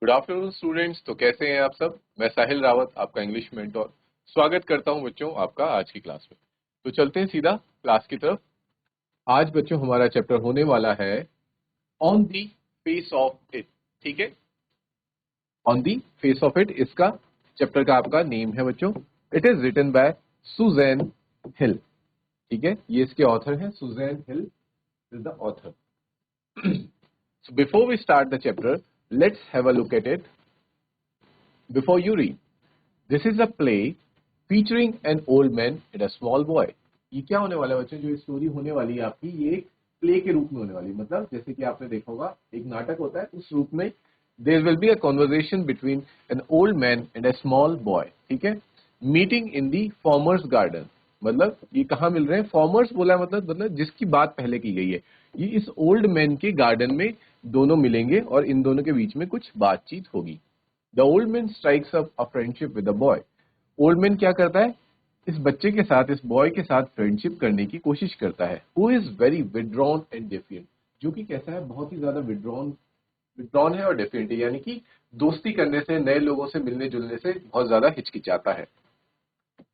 Good afternoon students. तो कैसे हैं आप सब। मैं साहिल रावत, आपका इंग्लिश मेंटोर, स्वागत करता हूं बच्चों आपका आज की क्लास में। तो चलते हैं सीधा क्लास की तरफ। आज बच्चों हमारा चैप्टर होने वाला है on the face of it. ठीक है, on the face of it इसका चैप्टर का आपका नेम है बच्चों। It is written by Susan Hill. ठीक है, ये इसके ऑथर हैं, Susan Hill is the author. So before we start the chapter, let's have a look at it. Before you read, this is a play featuring an old man and a small boy. ये क्या होने वाला है बच्चों, जो story होने वाली है आपकी, ये एक प्ले के रूप में होने वाली है। मतलब जैसे कि आपने देखा होगा एक नाटक होता है, उस रूप में there will be a conversation between an old man and a small boy. ठीक है, meeting in the farmers garden. मतलब ये कहाँ मिल रहे हैं, फार्मर्स बोला है मतलब जिसकी बात पहले की गई है, ये इस ओल्ड मैन के गार्डन में दोनों मिलेंगे और इन दोनों के बीच में कुछ बातचीत होगी। The old man strikes up a friendship with the boy. Old man क्या करता है, इस बच्चे के साथ, इस बॉय के साथ फ्रेंडशिप करने की कोशिश करता है। Who is very withdrawn and defiant, जो कि कैसा है, बहुत ही ज्यादा विड्रॉन है और डिफिएंट है, यानी कि दोस्ती करने से, नए लोगों से मिलने जुलने से बहुत ज्यादा हिचकिचाता है।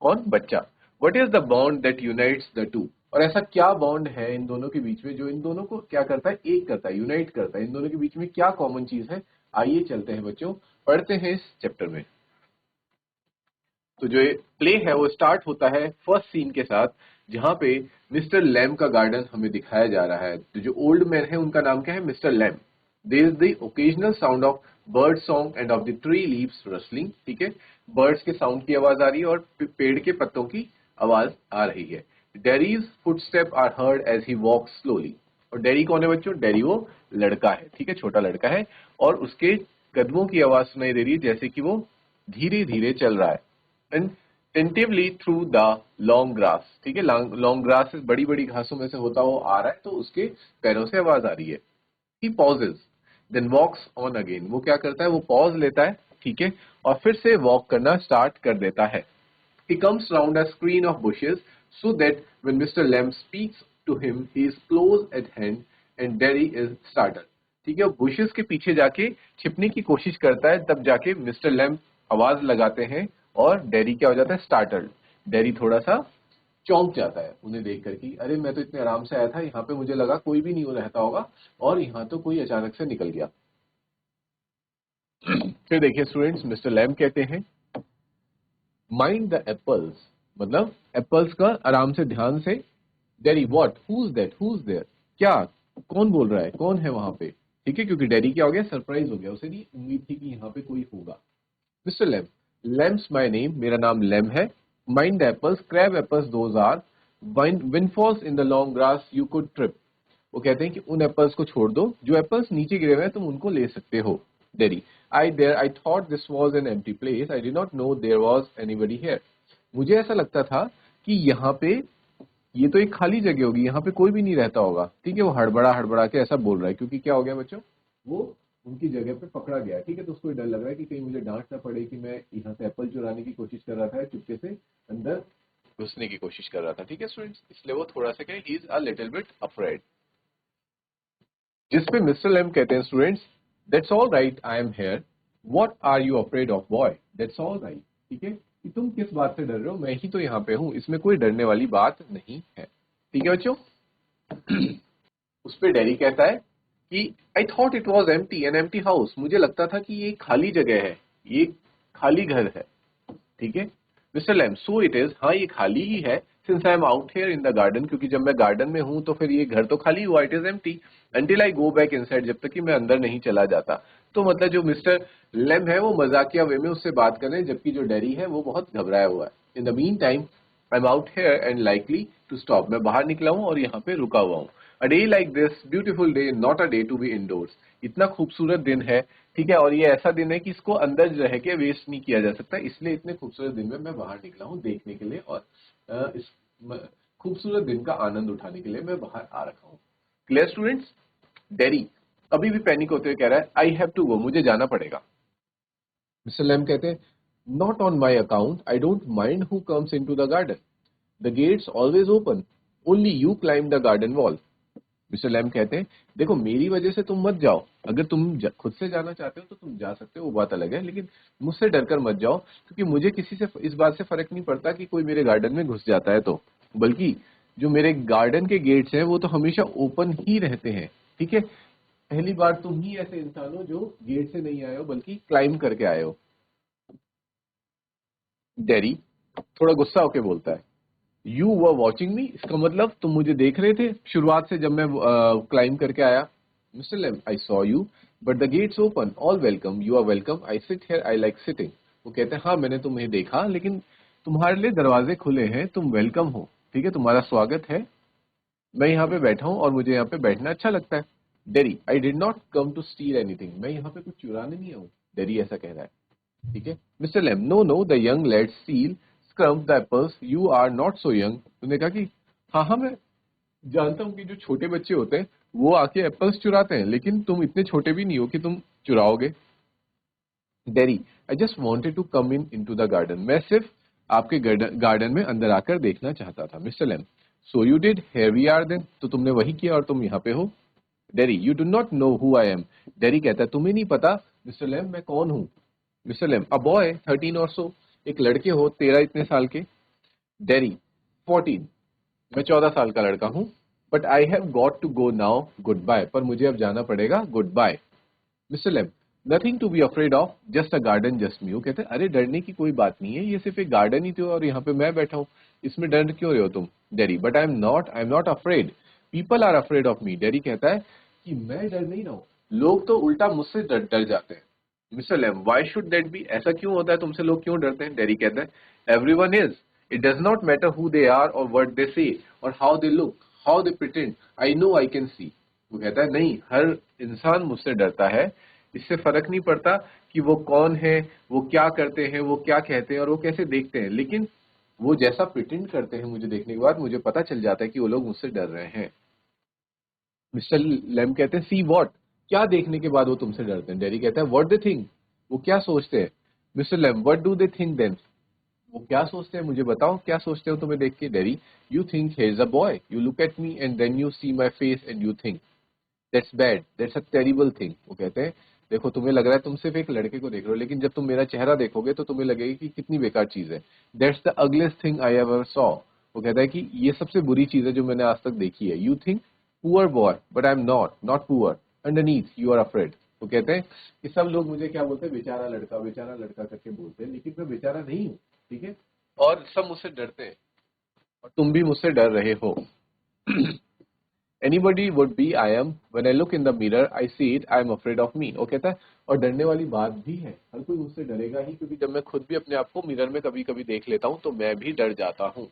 कौन, बच्चा। What is the bond that unites the two, और ऐसा क्या बॉन्ड है इन दोनों के बीच में जो इन दोनों को क्या करता है, एक करता है, यूनाइट करता है। इन दोनों के बीच में क्या कॉमन चीज है, आइए चलते हैं बच्चों, पढ़ते हैं इस चैप्टर में। तो जो प्ले है वो स्टार्ट होता है फर्स्ट सीन के साथ, जहां पे मिस्टर लैम का गार्डन हमें दिखाया जा रहा है। तो जो ओल्ड मैन है उनका नाम क्या है, mister Lamb. There is the occasional sound of bird song and of the tree leaves rustling. ठीक है, बर्ड्स के साउंड की आवाज आ रही है और पेड़ के पत्तों की आवाज आ रही है। Derry's footstep are heard as he walks slowly. और डेरी कौन है बच्चों, डेरी वो लड़का है, ठीक है, छोटा लड़का है, और उसके कदमों की आवाज सुनाई दे रही है जैसे कि वो धीरे धीरे चल रहा है। And tentatively through the long grass. ठीक है, लॉन्ग ग्रास बड़ी बड़ी घासों में से होता हुआ आ रहा है, तो उसके पैरों से आवाज आ रही है। He pauses then walks on again. वो क्या करता है, वो पॉज लेता है, ठीक है, और फिर से वॉक करना स्टार्ट कर देता है। He comes round a screen of bushes so that when Mr. Lamb speaks to him, he is close at hand and Derry is startled. ठीक है, बुशेस के पीछे जाके छिपने की कोशिश करता है, तब जाके मिस्टर लैम्प आवाज लगाते हैं और डेरी क्या हो जाता है, स्टार्टल्ड। डेरी थोड़ा सा चौंक जाता है उन्हें देख कर कि अरे मैं तो इतने आराम से आया था, यहाँ पे मुझे लगा कोई भी नहीं रहता होगा और यहाँ तो कोई अचानक से निकल गया। फिर देखिए स्टूडेंट्स, मिस्टर लैम्प कहते हैं माइंड द एप्पल्स, मतलब एप्पल्स का आराम से, ध्यान से। Derry what, who's that, who's there, क्या, कौन बोल रहा है, कौन है वहां पे। ठीक है, क्योंकि डेरी क्या हो गया, सरप्राइज हो गया, उसे नहीं उम्मीद थी कि यहाँ पे कोई होगा। Mister Lamb, Lamb's my name, मेरा नाम लैम है। Mind the apples, crab apples those are, windfalls in the long grass you could trip. वो कहते हैं कि उन एप्पल्स को छोड़ दो, जो एप्पल्स नीचे गिरे हुए हैं तुम उनको ले सकते हो। Derry, I thought this was an empty place, I did not know there was anybody here. मुझे ऐसा लगता था कि यहाँ पे, ये तो एक खाली जगह होगी, यहाँ पे कोई भी नहीं रहता होगा। ठीक है, वो हड़बड़ा हड़बड़ा के ऐसा बोल रहा है, क्योंकि क्या हो गया बच्चों, वो उनकी जगह पे पकड़ा गया। ठीक है, तो उसको डर लग रहा है कि कहीं मुझे डांट ना पड़े कि मैं यहाँ से एप्पल चुराने की कोशिश कर रहा था, चुपके से अंदर घुसने की कोशिश कर रहा था। ठीक है स्टूडेंट्स, इसलिए वो थोड़ा सा क्या, he is a little bit afraid. जिसपे मिस्टर लेम कहते हैं students, that's all right, I am here, what are you afraid of boy, that's all right. ठीक है, कि तुम किस बात से डर रहे हो, मैं ही तो यहाँ पे हूँ, इसमें कोई डरने वाली बात नहीं है। ठीक है बच्चों। उस पे डेरी कहता है कि I thought it was empty, an empty house, मुझे लगता था कि ये खाली जगह है, ये खाली घर है। ठीक है, mister Lamb, so it is, हाँ ये खाली ही है। Since I am out here in the garden, क्योंकि जब मैं गार्डन में हूं तो फिर ये घर तो खाली हुआ, it is empty until I go back inside, जब तक कि मैं अंदर नहीं चला जाता। तो मतलब जो मिस्टर लैम है वो मजाकिया वे में उससे बात कर रहे हैं, जबकि जो डेरी है वो बहुत घबराया हुआ है। In the mean time I am out here and likely to stop, मैं बाहर निकला हूं और यहाँ पे रुका हुआ हूँ। A day like this, beautiful day, not a day to be indoors, इतना खूबसूरत दिन है, ठीक है, और ये ऐसा दिन है कि इसको अंदर रह के वेस्ट नहीं किया जा सकता, इसलिए इतने खूबसूरत दिन में मैं बाहर निकला हूँ देखने के लिए, और इस खूबसूरत दिन का आनंद उठाने के लिए मैं बाहर आ रखा हूँ। Clear students. डेरी अभी भी पैनिक होते हुए कह रहा है, आई हैव टू गो, मुझे जाना पड़ेगा। मिस्टर लैम कहते हैं, not on my account, I don't mind who comes in to the garden, the gates always open, only you climb the garden wall. Mister Lamb कहते हैं देखो मेरी वजह से तुम मत जाओ, अगर तुम खुद से जाना चाहते हो तो तुम जा सकते हो, वो बात अलग है, लेकिन मुझसे डरकर मत जाओ, क्योंकि मुझे किसी से इस बात से फर्क नहीं पड़ता कि कोई मेरे गार्डन में घुस जाता है तो, बल्कि जो मेरे गार्डन के गेट्स हैं वो तो हमेशा ओपन ही रहते हैं। ठीक है, पहली बार तुम ही ऐसे इंसान हो जो गेट से नहीं आए हो बल्कि क्लाइंब करके आए हो। डेरी थोड़ा गुस्सा होके बोलता है यू वर वॉचिंग मी, इसका मतलब तुम मुझे देख रहे थे शुरुआत से जब मैं क्लाइम करके आया। Mister Lamb I saw you but the gates open, all welcome, you are welcome, I sit here, I like sitting. वो कहते हैं हाँ मैंने तुम्हें देखा, लेकिन तुम्हारे लिए दरवाजे खुले हैं, तुम वेलकम हो, ठीक है, तुम्हारा स्वागत है, मैं यहाँ पे बैठा हूँ और मुझे यहाँ पे बैठना अच्छा लगता है। Derry I did not come to steal anything, मैं यहाँ पे कुछ चुराने नहीं आऊँ, डेरी ऐसा कह रहा है। ठीक है, mister Lamb no no the young let's steal scrump the apples, you are not so young. उन्होंने कहा कि हाँ हाँ मैं जानता हूँ कि जो छोटे बच्चे होते हैं वो आके एप्पल्स चुराते हैं, लेकिन तुम इतने छोटे भी नहीं हो कि तुम चुराओगे। Derry I just wanted to come in to the garden, मैं सिर्फ आपके गार्डन में अंदर आकर देखना चाहता था। Mister Lamb so you did, here we are then, तो तुमने वही किया और तुम यहाँ पे हो। Derry you do not know who I am, Derry कहता है तुम्हें नहीं पता मिस्टर लेम मैं कौन हूँ। मिस्टर लेम अ बॉय 13 और सो, एक लड़के हो 13 इतने साल के। डेरी 14, मैं 14 साल का लड़का हूँ। But I have got to go now, goodbye, पर मुझे अब जाना पड़ेगा, goodbye. Mister Lamb nothing to be afraid of, just a garden just me. वो कहते हैं अरे डरने की कोई बात नहीं है, ये सिर्फ एक गार्डन ही तो और यहाँ पे मैं बैठा हूँ, इसमें डर क्यों रहे हो तुम। Derry but I am not afraid, people are afraid of me. Derry कहता है कि मैं डर नहीं रहा हूँ, लोग तो उल्टा मुझसे डर जाते हैं। Mister Lamb why should that be, ऐसा क्यों होता है, तुमसे लोग क्यों डरते हैं। डेरी कहता है everyone is, it does not matter who they are or what they say or how they look, how they pretend, I know I can see. वो कहता है नहीं, हर इंसान मुझसे डरता है, इससे फर्क नहीं पड़ता कि वो कौन है, वो क्या करते हैं, वो क्या कहते हैं और वो कैसे देखते हैं, लेकिन वो जैसा प्रिटेंड करते हैं मुझे देखने के बाद मुझे पता चल जाता है कि वो लोग मुझसे डर रहे हैं। मिस्टर लेम कहते हैं सी वॉट, क्या देखने के बाद वो तुमसे डरते हैं। डेरी कहता है व्हाट दे थिंक, वो क्या सोचते हैं। Mister Lamb what do they think then, वो क्या सोचते हैं मुझे बताओ, क्या सोचते हो तुम्हें देख के। Derry you think he is a boy, you look at me and then you see my face and you think that's bad, that's a terrible thing. वो कहते हैं देखो तुम्हें लग रहा है तुम सिर्फ एक लड़के को देख रहे हो, लेकिन जब तुम मेरा चेहरा देखोगे तो तुम्हें लगेगा कि कितनी बेकार चीज है। That's the ugliest thing I ever saw, वो कहता है कि ये सबसे बुरी चीज है जो मैंने आज तक देखी है। You think poor boy but I am not, not poor, underneath you are afraid. वो कहते हैं कि सब लोग मुझे क्या बोलते हैं, बेचारा लड़का करके बोलते हैं, लेकिन मैं बेचारा नहीं हूँ। ठीक है, और सब मुझसे डरते हैं और तुम भी मुझसे डर रहे हो। Anybody would be I am, when I look in the mirror I see it, I am afraid of me। वो कहता है और डरने वाली बात भी है, हर कोई मुझसे डरेगा ही, क्योंकि जब मैं खुद भी अपने आप को मिरर में कभी कभी देख लेता हूँ तो मैं भी डर जाता हूँ।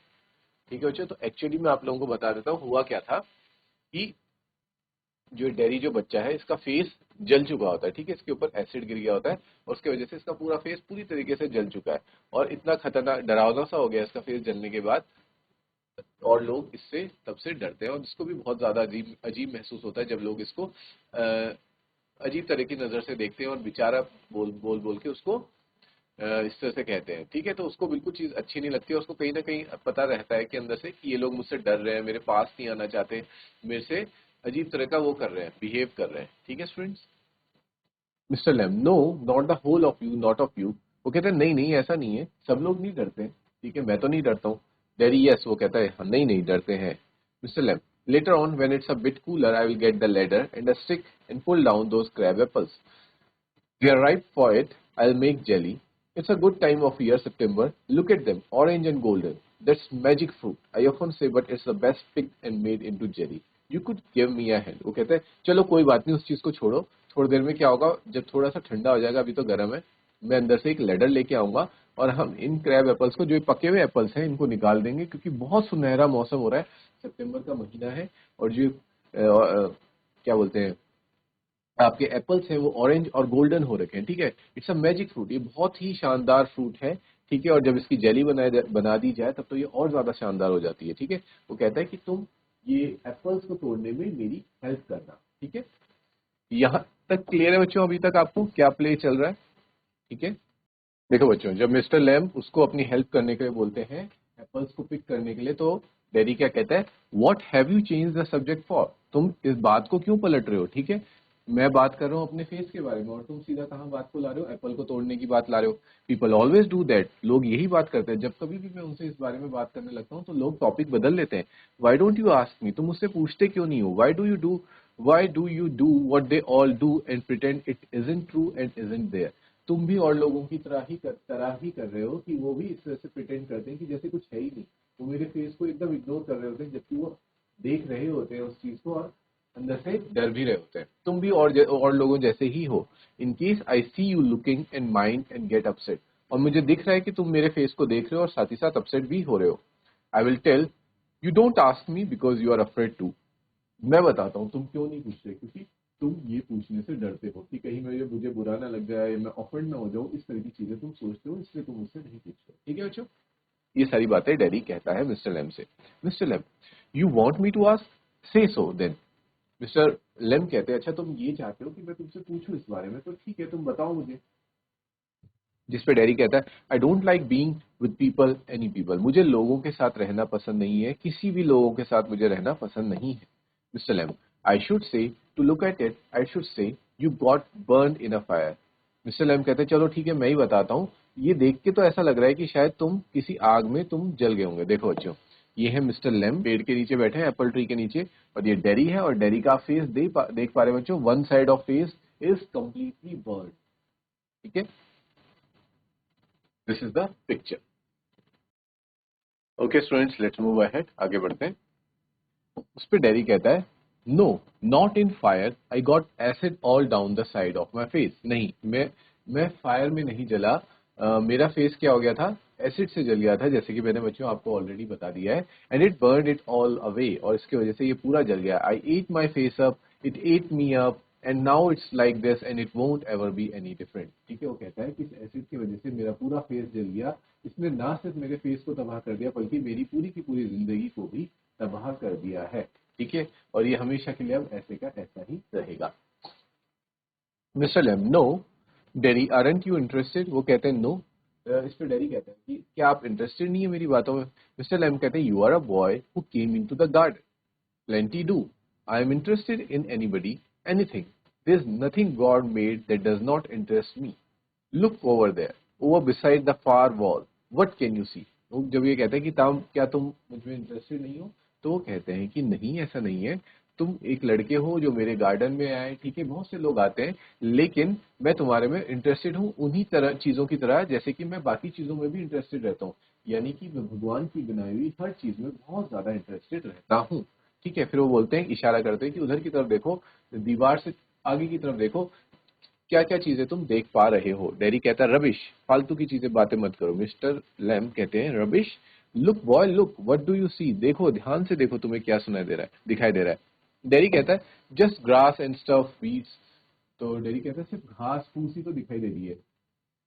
ठीक है बच्चों, तो एक्चुअली मैं आप लोगों को बता देता हूँ हुआ क्या था कि जो डेरी जो बच्चा है इसका फेस जल चुका होता है। ठीक है, इसके ऊपर एसिड गिर गया होता है और उसकी वजह से इसका पूरा फेस पूरी तरीके से जल चुका है और इतना खतरनाक डरावना सा हो गया इसका फेस जलने के बाद, और लोग इससे तब से डरते हैं और इसको भी बहुत ज्यादा अजीब अजीब महसूस होता है जब लोग इसको अजीब तरह की नजर से देखते हैं और बेचारा बोल बोल बोल के उसको इस तरह से कहते हैं। ठीक है, तो उसको बिल्कुल चीज अच्छी नहीं लगती है, उसको कहीं ना कहीं पता रहता है कि अंदर से कि ये लोग मुझसे डर रहे हैं, मेरे पास नहीं आना चाहते, मेरे से अजीब तरह का वो कर रहे हैं, बिहेव कर रहे हैं। ठीक है students. Mister Lamb no not the whole of you, not of you. वो कहते हैं नहीं नहीं ऐसा नहीं है, सब लोग नहीं डरते। ठीक है, मैं तो नहीं डरता हूँ। डेरी यस, वो कहता है हाँ, नहीं नहीं डरते हैं। Mister Lamb later on when it's a bit cooler I will get the ladder and a stick and pull down those crab apples, we are ripe for it, I'll make jelly. It's a good time of year, September. Look at them, orange and golden. That's magic fruit. I often say, but it's the best picked and made into jelly. You could give me a hand. वो कहते हैं चलो कोई बात नहीं, उस चीज को छोड़ो, थोड़ी देर में क्या होगा, जब थोड़ा सा ठंडा हो जाएगा, अभी तो गर्म है, मैं अंदर से एक लेडर लेके आऊंगा और हम इन क्रैब एप्पल्स को, जो ये पके हुए एप्पल्स हैं, इनको निकाल देंगे, क्योंकि बहुत सुनहरा मौसम हो रहा है, सितंबर का महीना है और जो क्या बोलते हैं आपके एप्पल्स हैं वो ऑरेंज और गोल्डन हो रखे हैं। ठीक है, इट्स अ मैजिक फ्रूट, ये बहुत ही शानदार फ्रूट है। ठीक है, और जब इसकी जेली बना दी जाए तब तो ये और ज्यादा शानदार हो जाती है। ठीक है, वो कहता है कि तुम ये एप्पल्स को तोड़ने में मेरी हेल्प करना। ठीक है, यहाँ तक क्लियर है बच्चों, अभी तक आपको क्या प्ले चल रहा है। ठीक है, देखो बच्चों, जब मिस्टर लैम्प उसको अपनी हेल्प करने के लिए बोलते हैं एप्पल्स को पिक करने के लिए, तो डैडी क्या कहता है, what have you change the subject for, तुम इस बात को क्यों पलट रहे हो, ठीक है। मैं बात कर रहा हूँ अपने फेस के बारे में और तुम सीधा कहाँ बात को ला रहे हो, एप्पल को तोड़ने की बात ला रहे हो। पीपल ऑलवेज डू दैट, लोग यही बात करते हैं। जब कभी भी मैं उनसे इस बारे में बात करने लगता हूँ तो लोग टॉपिक बदल लेते हैं। Why don't you ask me, तुम मुझसे पूछते क्यों नहीं हो, why do you do what they all do and pretend it isn't true and isn't there. तुम भी और लोगों की तरह ही कर रहे हो कि वो भी इस तरह से प्रिटेंड करते हैं कि जैसे कुछ है ही नहीं। वो मेरे फेस को एकदम इग्नोर कर रहे होते हैं जबकि वो देख रहे होते हैं उस चीज को और अंदर से डर भी रहे होते हैं। तुम भी और लोगों जैसे ही हो। In case I see you looking in mind and get upset, और मुझे दिख रहा है कि तुम मेरे फेस को देख रहे हो और साथ ही साथ अपसेट भी हो रहे हो। I will tell you don't ask me because you are afraid to, मैं बताता हूँ तुम क्यों नहीं पूछ रहे, क्योंकि तुम ये पूछने से डरते हो कि कहीं मुझे बुरा ना लग जाए या मैं ऑफेंड ना हो जाऊं, इस तरह की चीजें तुम सोचते हो, इसलिए तुम मुझसे नहीं पूछ रहे। ठीक है बच्चों, ये सारी बातें डैडी कहता है मिस्टर लेम से। Mister Lamb, you want me to ask, say so then. Mister Lamb कहते हैं, अच्छा तुम ये चाहते हो कि मैं तुमसे पूछूं इस बारे में, तो ठीक है तुम बताओ मुझे। जिस पे डैडी कहता है, I don't like being with people any people, मुझे लोगों के साथ रहना पसंद नहीं है, किसी भी लोगों के साथ मुझे रहना पसंद नहीं है। Mister Lamb, I should say to look at it, I should say you got burn in a fire. Mister Lamb कहते हैं, चलो ठीक है मैं ही बताता हूँ, ये देख के तो ऐसा लग रहा है कि शायद तुम किसी आग में तुम जल गए होंगे। देखो बच्चों, ये है मिस्टर लेम पेड़ के नीचे बैठे हैं, एप्पल ट्री के नीचे, और ये डैडी है, और डैडी का फेस देख पा रहे हैं बच्चों, one side of face is completely burn. ठीक है, this is the picture. Okay students, let's move ahead, आगे बढ़ते हैं। उस पे डैडी कहता है, no not in fire, I got acid all down the side of my face. नहीं, मैं फायर में नहीं जला, मेरा फेस क्या हो गया था, एसिड से जल गया था, जैसे कि मैंने बच्चों आपको ऑलरेडी बता दिया है। And it burn it all away, और इसकी वजह से ये पूरा जल गया। I ate my face up, it ate me up, and now it's like this and it won't ever be any different. ठीक है, वो कहता है कि इस एसिड की वजह से मेरा पूरा फेस जल गया। इसने ना सिर्फ मेरे फेस को तबाह कर दिया बल्कि मेरी पूरी की पूरी जिंदगी को भी तबाह कर दिया है। ठीक है, और ये हमेशा के लिए अब ऐसे का ऐसा ही रहेगा। Mister Lamb, no Derry aren't you interested, वो कहते हैं नो। इस पे डेरी कहते हैं कि क्या आप इंटरेस्टेड नहीं है मेरी बातों में। मिस्टर लेम कहते हैं, you are a boy who came into the garden, plenty do. I am interested in anybody, anything. There's nothing God made that does not interest me. Look over there, over beside the far wall. What can you see? वो जब ये कहते हैं कि क्या तुम मुझ में इंटरेस्टेड नहीं हो, तो वो कहते हैं कि नहीं ऐसा नहीं है। तुम एक लड़के हो जो मेरे गार्डन में आए, ठीक है, बहुत से लोग आते हैं, लेकिन मैं तुम्हारे में इंटरेस्टेड हूँ उन्हीं तरह चीजों की तरह जैसे कि मैं बाकी चीजों में भी इंटरेस्टेड रहता हूँ। यानी कि मैं भगवान की बनाई हुई हर चीज में बहुत ज्यादा इंटरेस्टेड रहता हूँ। ठीक है, फिर वो बोलते हैं, इशारा करते हैं कि उधर की तरफ देखो, दीवार से आगे की तरफ देखो, क्या क्या चीजें तुम देख पा रहे हो। डैडी कहता है, रबिश, फालतू की चीजें बातें मत करो। मिस्टर लैम कहते हैं, rubbish, look boy look, what do you see, देखो ध्यान से देखो, तुम्हें क्या सुनाई दे रहा है, दिखाई दे रहा है। डैडी कहता है, just grass and stuff weeds, तो डैडी कहता है सिर्फ घास फूस ही तो दिखाई दे रही है।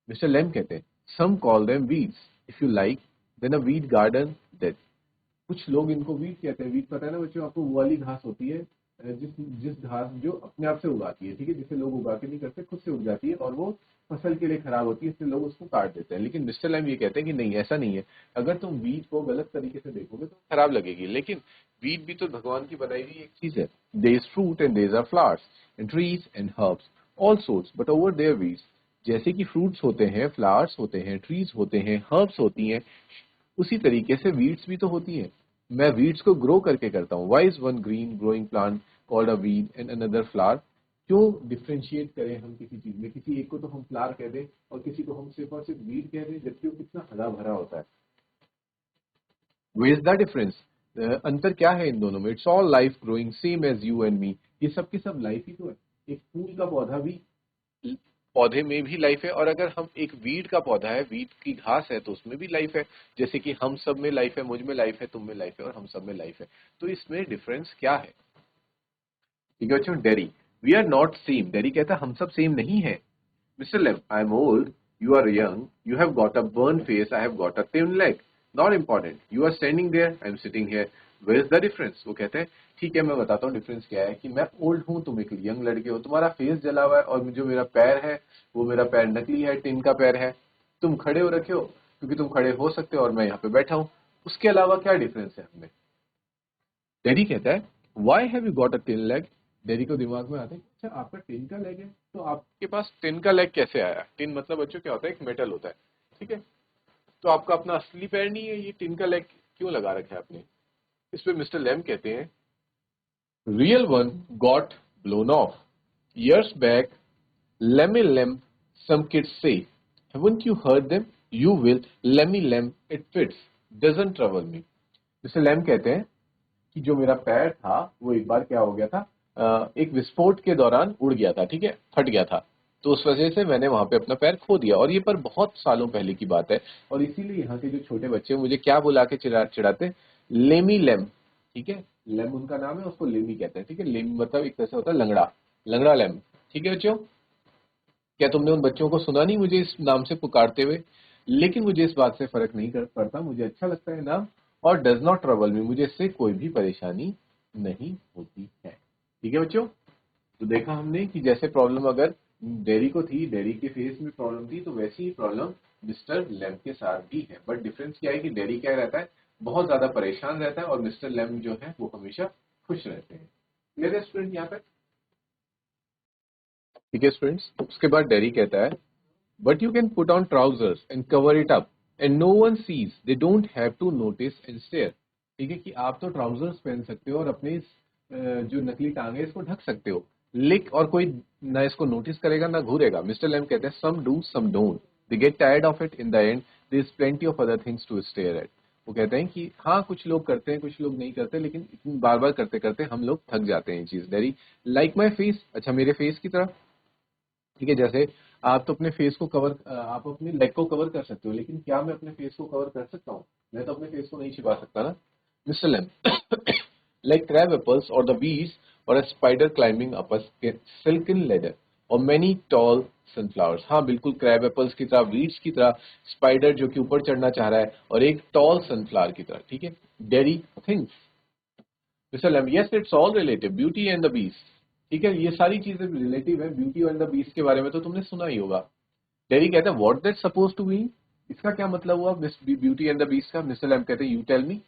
मिस्टर लैम कहते हैं, some call them weeds, if you like then a weed garden that. कुछ लोग इनको वीट कहते हैं। वीट पता है ना बच्चों आपको, वो वाली घास होती है जिस जिस घास जो अपने आप से उगाती है, ठीक है, जिसे लोग उगा के नहीं करते, खुद से उग जाती है और वो फसल के लिए खराब होती है, इसलिए लोग उसको काट देते हैं। लेकिन मिस्टर लैम ये कहते हैं कि नहीं, ऐसा नहीं है। अगर तुम वीट को गलत तरीके से देखोगे तो खराब लगेगी, लेकिन वीट भी तो भगवान की बनाई हुई एक चीज है। There is fruit and there are flowers and trees and herbs all sorts, but over there weeds. जैसे कि फ्रूट्स होते हैं, फ्लावर्स होते हैं, ट्रीज होते हैं, हर्ब्स होती हैं, उसी तरीके से वीड्स भी तो होती हैं। मैं वीड्स को ग्रो करके करता हूँ। Why is one green growing plant called a weed and another flower. क्यों डिफ्रेंशिएट करें हम किसी चीज में, किसी एक को तो हम फ्लावर कह दें और किसी को हम सिर्फ और सिर्फ वीड कह दें, जबकि वो कितना हरा भरा होता है। वेयर इज द डिफरेंस, अंतर क्या है इन दोनों में। It's all life growing same as you and me, ये सब की सब लाइफ ही तो है। एक फूल का पौधा भी, पौधे में भी लाइफ है, और अगर हम एक वीड का पौधा है, वीड की घास है, तो उसमें भी लाइफ है। जैसे कि हम सब में लाइफ है, मुझ में लाइफ है, तुम में लाइफ है, और हम सब में लाइफ है। तो इसमें डिफरेंस क्या है। ठीक है बच्चों, Derry, we are not same, Derry कहता है हम सब सेम नहीं है। Mister Lamb, I am old, you are young, you have got a burned face, I have got a thin leg. Not important. You are standing there, I am sitting here. Where is the difference? वो कहते हैं, ठीक है मैं बताता हूँ difference क्या है, कि मैं ओल्ड हूँ, तुम एक यंग लड़के हो, तुम्हारा फेस जला हुआ है, और जो मेरा पैर है वो मेरा पैर नकली है, टिन का पैर है। तुम खड़े हो रखे हो क्योंकि तुम खड़े हो सकते हो, और मैं यहाँ पे बैठा हूँ। उसके अलावा क्या डिफरेंस है हमें। डैडी कहता है why have you got a tin leg. Daddy को दिमाग में आता है अच्छा आपका टिन का लेग है, तो आपके पास टिन का लेग कैसे आया। टिन मतलब बच्चों क्या होता है, एक मेटल होता है, ठीक है। तो आपका अपना असली पैर नहीं है, ये टिन का लेग क्यों लगा रखा है आपने। इस पे मिस्टर लैम कहते हैं real one got blown of years back. Lemmy Lem, some kids say. Haven't you heard them? You will. Lemmy Lem, it fits. Doesn't trouble me. Mister Lamb कहते हैं कि जो मेरा पैर था वो एक बार क्या हो गया था, एक विस्फोट के दौरान उड़ गया था, ठीक है, फट गया था। तो उस वजह से मैंने वहां पे अपना पैर खो दिया, और ये पर बहुत सालों पहले की बात है। और इसीलिए यहाँ के जो छोटे बच्चे हैं मुझे क्या बुला के चिढ़ाते, लेमी लैम, ठीक है। लैम उनका नाम है, उसको लेमी कहते हैं, ठीक है। लेमी मतलब एक तरह से होता है लंगड़ा, लंगड़ा लैम, ठीक है बच्चों। क्या तुमने उन बच्चों को सुना नहीं मुझे इस नाम से पुकारते हुए। लेकिन मुझे इस बात से फर्क नहीं पड़ता, मुझे अच्छा लगता है नाम, और डज नॉट ट्रबल मी, मुझे इससे कोई भी परेशानी नहीं होती है, ठीक है बच्चों। तो देखा हमने कि जैसे प्रॉब्लम अगर डेरी को थी, डेरी के फेस में प्रॉब्लम थी, तो वैसी ही प्रॉब्लम मिस्टर लैम के साथ भी है। बट डिफरेंस क्या है कि डेरी क्या रहता है, बहुत ज्यादा परेशान रहता है, और मिस्टर लैम जो है वो हमेशा खुश रहते हैं। क्लियर है स्टूडेंट यहाँ पे, ठीक है स्टूडेंट्स। उसके बाद डेरी कहता है but you can put on trousers and cover it up and no one sees, they don't have to notice and stare। ठीक है कि आप तो ट्राउजर्स पहन सकते हो और अपने इस जो नकली टांग है इसको ढक सकते हो, लिक और कोई ना इसको नोटिस करेगा ना घूरेगा। मिस्टर लैम कहते हैं some do some don't, they get tired of it, in the end there is plenty of other things to stare at. वो कहते हैं कि हाँ कुछ लोग करते हैं कुछ लोग नहीं करते, लेकिन बार बार करते करते हम लोग थक जाते हैं ये चीज। डेरी लाइक माई फेस, अच्छा मेरे फेस की तरह, ठीक है। जैसे आप तो अपने फेस को कवर, आप अपने लेग को कवर कर सकते हो, लेकिन क्या मैं अपने फेस को कवर कर सकता हूँ, मैं तो अपने फेस को नहीं छिपा सकता ना। Mister Lamb like crab apples और द बीज और a spider climbing up a silken ladder और मेनी टॉल सनफ्लावर्स। हाँ बिल्कुल क्रैब एपल्स की तरह, वीड्स की तरह, स्पाइडर जो कि ऊपर चढ़ना चाह रहा है, और एक टॉल सनफ्लावर की तरह, ठीक है। Derry thinks mister Lamb yes it's all relative, beauty and the beast, ठीक है। ये सारी चीजें रिलेटिव है, ब्यूटी एंड द बीस्ट के बारे में तो तुमने सुना ही होगा। डेरी कहता है what that suppose to mean, इसका क्या मतलब हुआ ब्यूटी एंड द बीस्ट का। मिस्टर लैम कहते हैं यू टेल मी।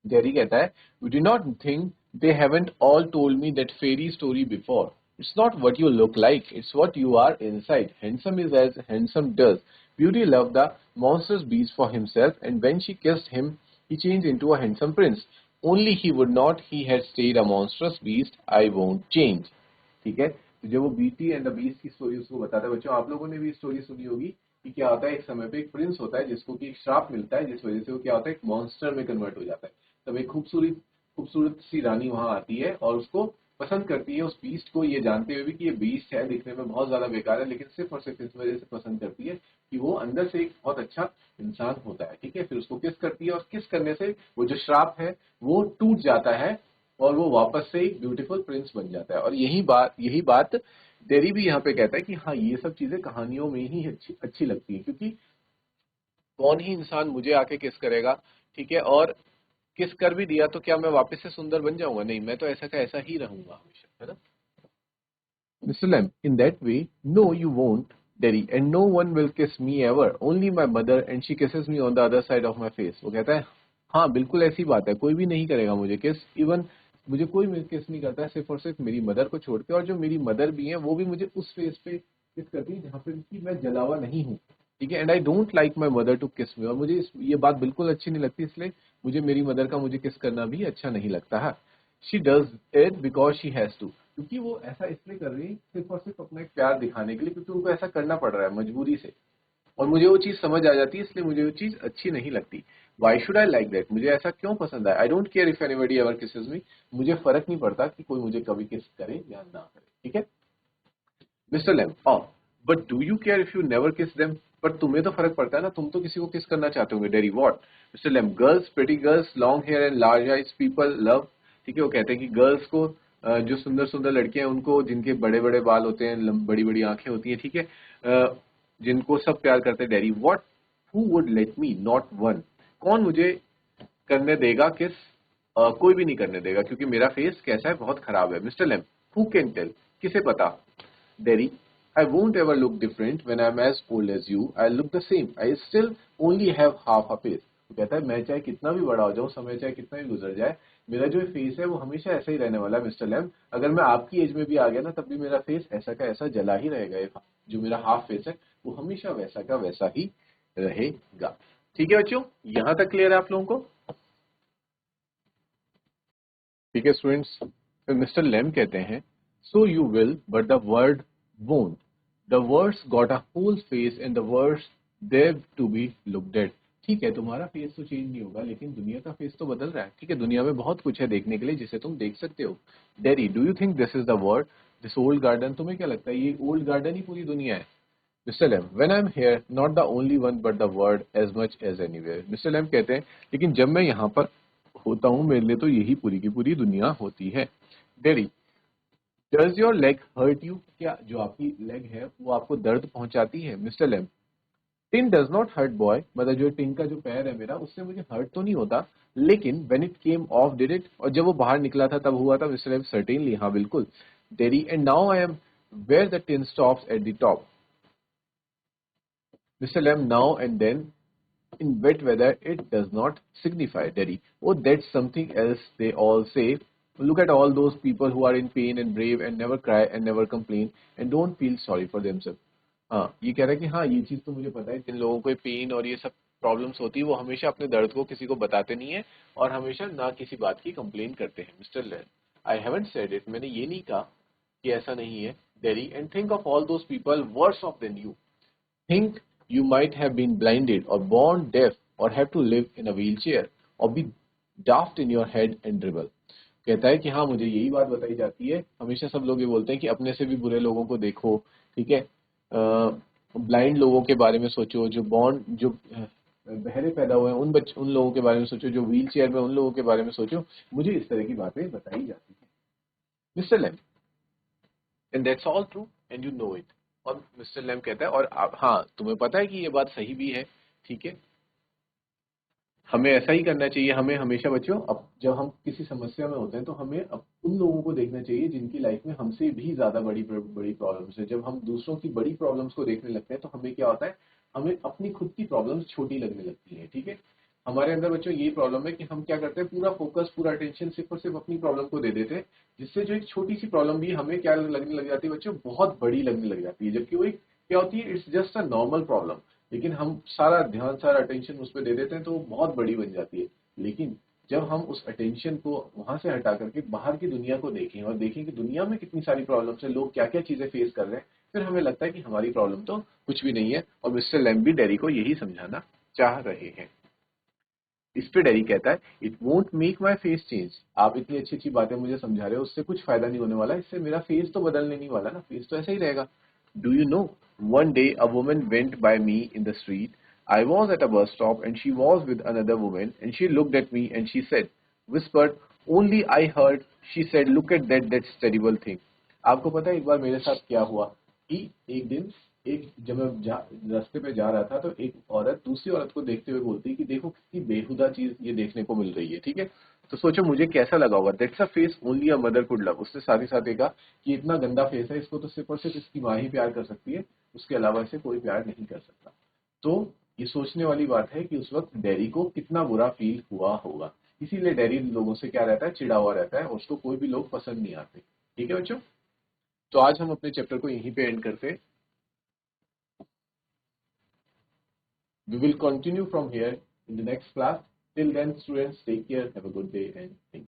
डेरी कहता है you do not think they haven't all told me that fairy story before, it's not what you look like, it's what you are inside, handsome is as handsome does, beauty love the monstrous beast for himself and when she kissed him he changed into a handsome prince, only he would not, he had stayed a monstrous beast, I won't change। ठीक है। तो जब वो BT and the beast की story उसको बताता है, बच्चों आप लोगों ने भी स्टोरी सुनी होगी कि क्या होता है, एक समय पे एक प्रिंस होता है जिसको कि एक श्राप मिलता है, जिस वजह से वो क्या होता है, एक मॉन्स्टर में कन्वर्ट हो जाता है। तब एक खूबसूरत खूबसूरत सी रानी वहां आती है और उसको पसंद करती है, उस बीस्ट को, ये जानते हुए भी कि ये बीस्ट है, दिखने में बहुत ज्यादा बेकार है, लेकिन सिर्फ और सिर्फ इस वजह से पसंद करती है कि वो अंदर से एक बहुत अच्छा इंसान होता है, ठीक है। फिर उसको किस करती है, और किस करने से वो जो श्राप है वो टूट जाता है, और वो वापस से एक ब्यूटीफुल प्रिंस बन जाता है। और यही बात डेरी भी यहाँ पे कहता है कि हाँ ये सब चीजें कहानियों में ही अच्छी अच्छी लगती है, क्योंकि कौन ही इंसान मुझे आके किस करेगा, ठीक है। और किस कर भी दिया तो क्या मैं वापस से सुंदर बन जाऊंगा, नहीं, मैं तो ऐसा का ऐसा ही रहूंगा हमेशा, है ना। Mister Lamb in that way no you won't Derry and no one will kiss me ever, only my mother and she kisses me on the other side of my face. वो कहता है हाँ बिल्कुल ऐसी बात है, कोई भी नहीं करेगा मुझे किस, इवन मुझे कोई किस नहीं करता है, सिर्फ और सिर्फ मेरी मदर को छोड़ के, और जो मेरी मदर भी है वो भी मुझे उस फेस पे किस करती है जहाँ पे कि मैं जला हुआ नहीं हूँ, ठीक है। And I don't like my mother to kiss me, और मुझे ये बात बिल्कुल अच्छी नहीं लगती, इसलिए मुझे मेरी मदर का मुझे किस करना भी अच्छा नहीं लगता है। She does it because she has to, क्योंकि वो ऐसा इसलिए कर रही है सिर्फ और सिर्फ अपना एक प्यार दिखाने के लिए, क्योंकि उनको ऐसा करना पड़ रहा है मजबूरी से, और मुझे वो चीज समझ आ जाती है, इसलिए मुझे वो चीज अच्छी नहीं लगती। Why should I like that, मुझे ऐसा क्यों पसंद है। I don't care if anybody ever kisses me, मुझे फर्क नहीं पड़ता कि कोई मुझे कभी किस करे या ना करे, ठीक है। Mister Lamb but do you care if you never kiss them, पर तुम्हें तो फर्क पड़ता है ना, तुम तो किसी को किस करना चाहते होंगे। Derry what. Mister Lamb girls, pretty girls, long hair and large eyes people love, ठीक है। वो कहते हैं कि गर्ल्स को, जो सुंदर सुंदर लड़कियां हैं उनको, जिनके बड़े बड़े बाल होते हैं, बड़ी बड़ी आंखें होती हैं, ठीक है, जिनको सब प्यार करते हैं। Dairy what who would let me, not one, कौन मुझे करने देगा किस, कोई भी नहीं करने देगा, क्योंकि मेरा फेस कैसा है, बहुत खराब है। Mister Lamb who can tell, किसे पता। Derry, I won't ever look different when I'm as old as you. I'll look the same. I still only have half a face। वो कहता है मैं चाहे कितना भी बड़ा हो जाऊं, समय चाहे कितना भी गुजर जाए, मेरा जो फेस है वो हमेशा ऐसा ही रहने वाला है मिस्टर लैम। अगर मैं आपकी एज में भी आ गया ना तब भी मेरा फेस ऐसा का ऐसा जला ही रहेगा। ये जो मेरा हाफ फेस है वो हमेशा वैसा का वैसा ही रहेगा। ठीक है बच्चों, यहां तक क्लियर है आप लोगों को? ठीक है स्टूडेंट्स, फिर मिस्टर लेम कहते हैं, so you will but the word won't, the words got a whole face and the words they've to be look dead. ठीक है, तुम्हारा फेस तो चेंज नहीं होगा लेकिन दुनिया का फेस तो बदल रहा है। ठीक है, दुनिया में बहुत कुछ है देखने के लिए जिसे तुम देख सकते हो। Dairy, do you think this is the world, this old garden? तुम्हें क्या लगता है ये ओल्ड गार्डन ही पूरी दुनिया है? Mister Lamb, when I am here not the only one but the world as much as anywhere. Mister Lamb कहते हैं, लेकिन जब मैं यहाँ पर होता हूँ मेरे लिए तो यही पूरी की पूरी दुनिया होती है। Daddy, does your leg hurt you? क्या जो आपकी लेग है वो आपको दर्द पहुंचाती है? Mister Lamb, tin does not hurt boy, मतलब जो टिन का जो पैर है मेरा उससे मुझे हर्ट तो नहीं होता, लेकिन when it came of did it, और जब वो बाहर निकला था तब हुआ था? मिस्टर लैम, सर्टेनली, हाँ बिल्कुल। Daddy, and now I am where the tin stops at the top. Mr. Lamb, now and then in wet weather it does not signify, Daddy. Oh, that's something else they all say. Look at all those people who are in pain and brave and never cry and never complain and don't feel sorry for themselves. हाँ, ये कह रहा है कि हाँ ये चीज तो मुझे पता है, जिन लोगों को पेन और ये सब प्रॉब्लम्स होती है वो हमेशा अपने दर्द को किसी को बताते नहीं है और हमेशा ना किसी बात की कंप्लेन करते हैं। Mister Land, I haven't said it, मैंने ये नहीं कहा कि ऐसा नहीं है। Derry, and think of all those people worse off than you, think you might have been blinded or born deaf or have to live in a wheelchair or be daft in your head and dribble। कहता है कि हाँ मुझे यही बात बताई जाती है, हमेशा सब लोग ये बोलते हैं कि अपने से भी बुरे लोगों को देखो। ठीक है, ब्लाइंड लोगों के बारे में सोचो, जो बॉर्न जो बहरे पैदा हुए हैं उन लोगों के बारे में सोचो, जो व्हील चेयर में उन लोगों के बारे में सोचो। मुझे इस तरह की बातें बताई जाती है। Mister Lamb, and that's all true and you know it. और मिस्टर लैम कहता है और आप, हाँ तुम्हें पता है कि ये बात सही भी है। ठीक है, हमें ऐसा ही करना चाहिए। हमें हमेशा बच्चों, अब जब हम किसी समस्या में होते हैं तो हमें अब उन लोगों को देखना चाहिए जिनकी लाइफ में हमसे भी ज्यादा बड़ी बड़ी प्रॉब्लम्स है। जब हम दूसरों की बड़ी प्रॉब्लम्स को देखने लगते हैं तो हमें क्या होता है, हमें अपनी खुद की प्रॉब्लम्स छोटी लगने लगती है। ठीक है, हमारे अंदर बच्चों ये प्रॉब्लम है कि हम क्या करते हैं, पूरा फोकस पूरा अटेंशन सिर्फ और सिर्फ अपनी प्रॉब्लम को दे देते हैं, जिससे जो एक छोटी सी प्रॉब्लम भी हमें क्या लगने लग जाती है बच्चों, बहुत बड़ी लगने लग जाती है। जबकि वो एक क्या होती है, it's just a normal problem, लेकिन हम सारा ध्यान सारा अटेंशन उस पर दे देते हैं तो वो बहुत बड़ी बन जाती है। लेकिन जब हम उस अटेंशन को वहां से हटा करके बाहर की दुनिया को देखें और देखें कि दुनिया में कितनी सारी प्रॉब्लम्स है, लोग क्या क्या चीजें फेस कर रहे हैं, फिर हमें लगता है कि हमारी प्रॉब्लम तो कुछ भी नहीं है। और मिस्टर लैम्बी डेरी को यही समझाना चाह रहे हैं। इस पे डेरी कहता है, it won't make my face change. आप इतनी अच्छी अच्छी बातें मुझे समझा रहे हो, उससे कुछ फायदा नहीं होने वाला, इससे मेरा फेस तो बदलने नहीं वाला ना, फेस तो ऐसा ही रहेगा। Do you know, one day a woman went by me in the street. I was at a bus stop and she was with another woman and she looked at me and she said, whispered, only I heard, she said, look at that, that's terrible thing। आपको पता है एक बार मेरे साथ क्या हुआ कि एक दिन, एक जब मैं रास्ते पे जा रहा था तो एक औरत दूसरी औरत को देखते हुए बोलती कि देखो कितनी बेहुदा चीज ये देखने को मिल रही है। ठीक है, तो सोचो मुझे कैसा लगा होगा। That's a face only a mother could love. उससे साथ ही साथ देखा कि इतना गंदा फेस है, इसको तो सिर्फ और सिर्फ इसकी माँ ही प्यार कर सकती है, उसके अलावा इसे कोई प्यार नहीं कर सकता। तो ये सोचने वाली बात है कि उस वक्त डैरी को कितना बुरा फील हुआ होगा। इसीलिए डैरी लोगों से क्या रहता है, चिढ़ा हुआ रहता है, उसको कोई भी लोग पसंद नहीं आते। ठीक है बच्चों, तो आज हम अपने चैप्टर को यहीं पे एंड करते हैं। We will continue from here in the next class. Till then, students, take care, have a good day, and thank you.